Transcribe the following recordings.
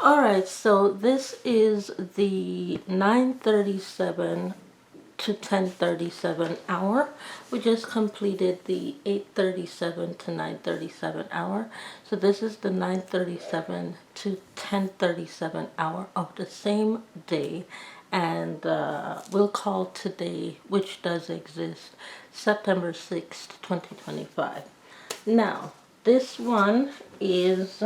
Alright, so this is the 9:37 to 10:37 hour. We just completed the 8:37 to 9:37 hour. So this is the 9:37 to 10:37 hour of the same day. And we'll call today, which does exist, September 6th, 2025. Now, this one is,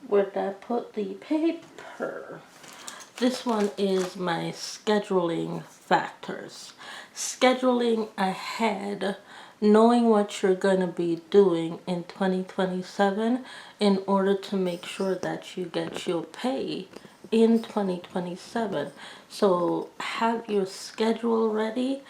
where did I put the paper? This one is my scheduling factors. Scheduling ahead, knowing what you're going to be doing in 2027 in order to make sure that you get your pay in 2027. So have your schedule ready,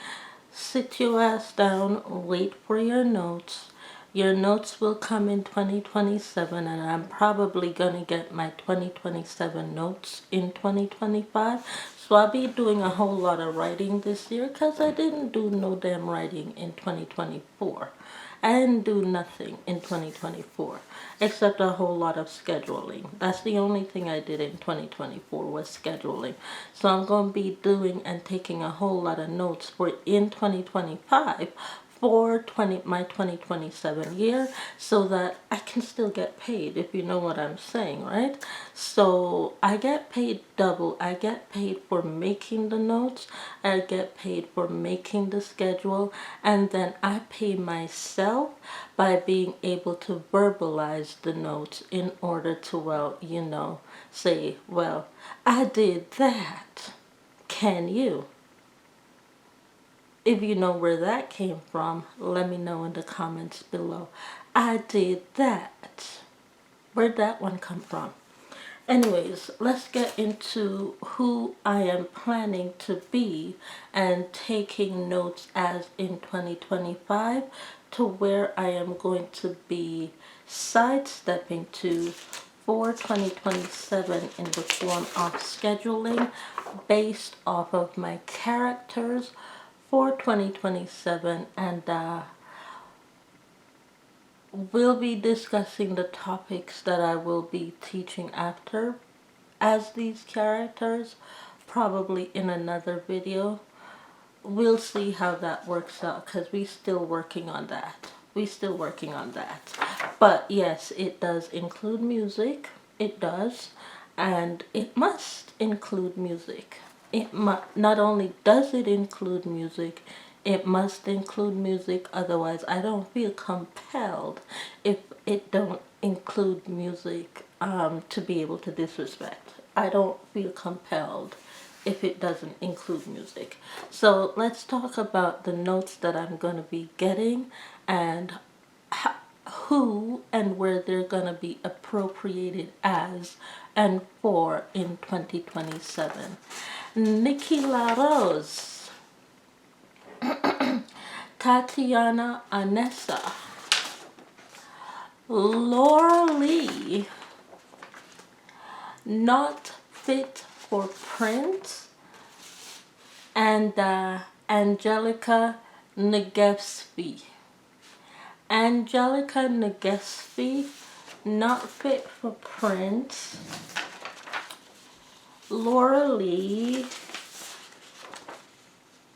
sit your ass down, wait for your notes. Your notes will come in 2027, and I'm probably going to get my 2027 notes in 2025. So I'll be doing a whole lot of writing this year because I didn't do no damn writing in 2024. I didn't do nothing in 2024 except a whole lot of scheduling. That's the only thing I did in 2024 was scheduling. So I'm going to be doing and taking a whole lot of notes for in 2025 for my 2027 year so that I can still get paid, if you know what I'm saying, right? So I get paid double. I get paid for making the notes, I get paid for making the schedule, and then I pay myself by being able to verbalize the notes in order to, well, say, well, I did that. Can you? If you know where that came from, let me know in the comments below. I did that. Where'd that one come from? Anyways, let's get into who I am planning to be and taking notes as in 2025 to where I am going to be sidestepping to for 2027 in the form of scheduling based off of my characters for 2027, and we'll be discussing the topics that I will be teaching after as these characters, probably in another video. We'll see how that works out because we're still working on that. But yes, it does include music. It does. And it must include music. Not only does it include music, it must include music. Otherwise, I don't feel compelled if it don't include music to be able to disrespect. I don't feel compelled if it doesn't include music. So let's talk about the notes that I'm going to be getting and who and where they're going to be appropriated as and for in 2027. Nikki LaRose, Tatiana Anessa, Laura Lee, Not Fit for Print, and Angelica Negevsky. Angelica Negevsky, Not Fit for Print, Laura Lee,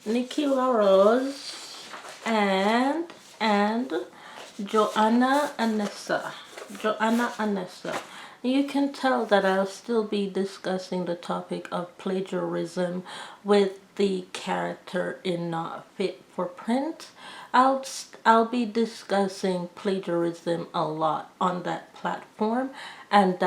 Nikki LaRose, and Joanna Anessa. You can tell that I'll still be discussing the topic of plagiarism with the character in Not Fit for Print. I'll be discussing plagiarism a lot on that platform, and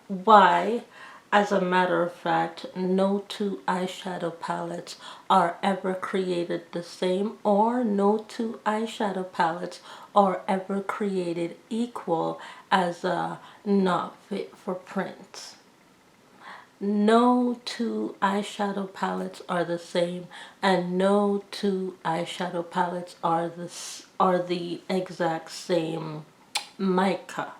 why, as a matter of fact, no two eyeshadow palettes are ever created the same, or no two eyeshadow palettes are ever created equal as a Not Fit for Print. No two eyeshadow palettes are the same, and no two eyeshadow palettes are the exact same mica.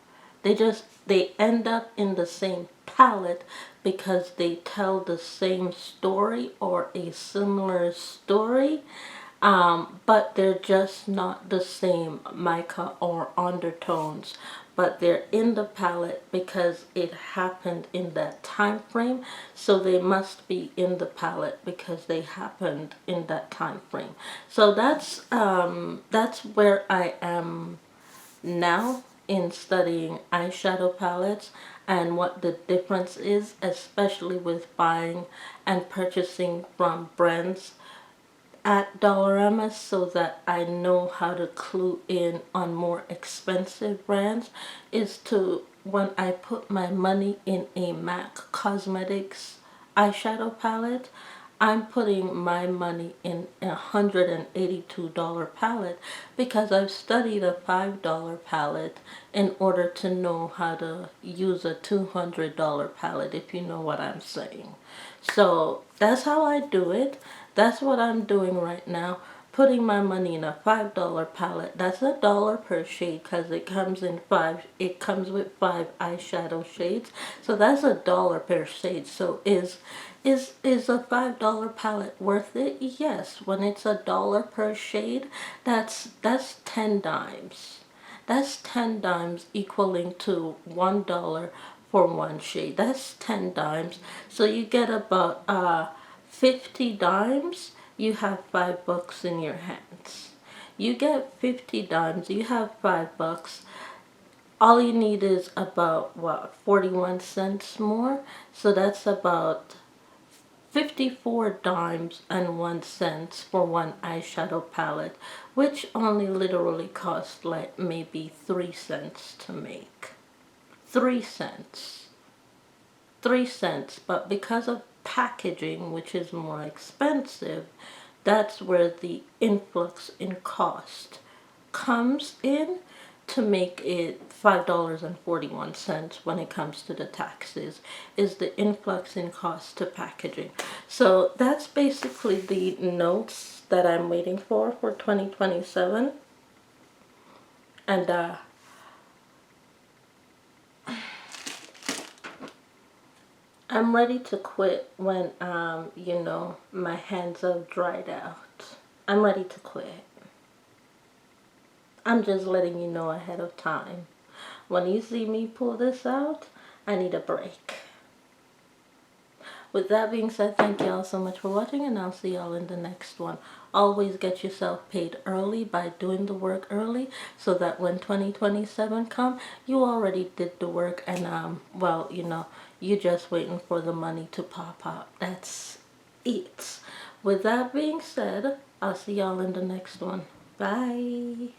They end up in the same palette because they tell the same story or a similar story, but they're just not the same mica or undertones. but they're in the palette because it happened in that time frame. So they must be in the palette because they happened in that time frame. So that's where I am now in studying eyeshadow palettes and what the difference is, especially with buying and purchasing from brands at Dollarama, so that I know how to clue in on more expensive brands, is to, when I put my money in a MAC Cosmetics eyeshadow palette, I'm putting my money in a $182 palette because I've studied a $5 palette in order to know how to use a $200 palette, if you know what I'm saying. So that's how I do it. That's what I'm doing right now. Putting my money in a $5 palette. That's $1 per shade because it comes in five. It comes with 5 eyeshadow shades. So that's $1 per shade. So is a $5 palette worth it? Yes. When it's $1 per shade, that's 10 dimes. That's 10 dimes equaling to $1 for one shade. That's 10 dimes. So you get about 50 dimes. You have $5 in your hands. You get 50 dimes. You have $5. All you need is about, what, 41 cents more. So that's about 54 dimes and 1 cent for one eyeshadow palette, which only literally cost like maybe 3 cents to make. 3 cents. 3 cents, but because of packaging, which is more expensive, that's where the influx in cost comes in to make it $5.41 when it comes to the taxes, is the influx in cost to packaging. So that's basically the notes that I'm waiting for 2027. And I'm ready to quit when you know, my hands have dried out. I'm ready to quit. I'm just letting you know ahead of time. When you see me pull this out, I need a break. With that being said, thank y'all so much for watching, and I'll see y'all in the next one. Always get yourself paid early by doing the work early, so that when 2027 come, you already did the work, and well, you know, you're just waiting for the money to pop up. That's it. With that being said, I'll see y'all in the next one. Bye.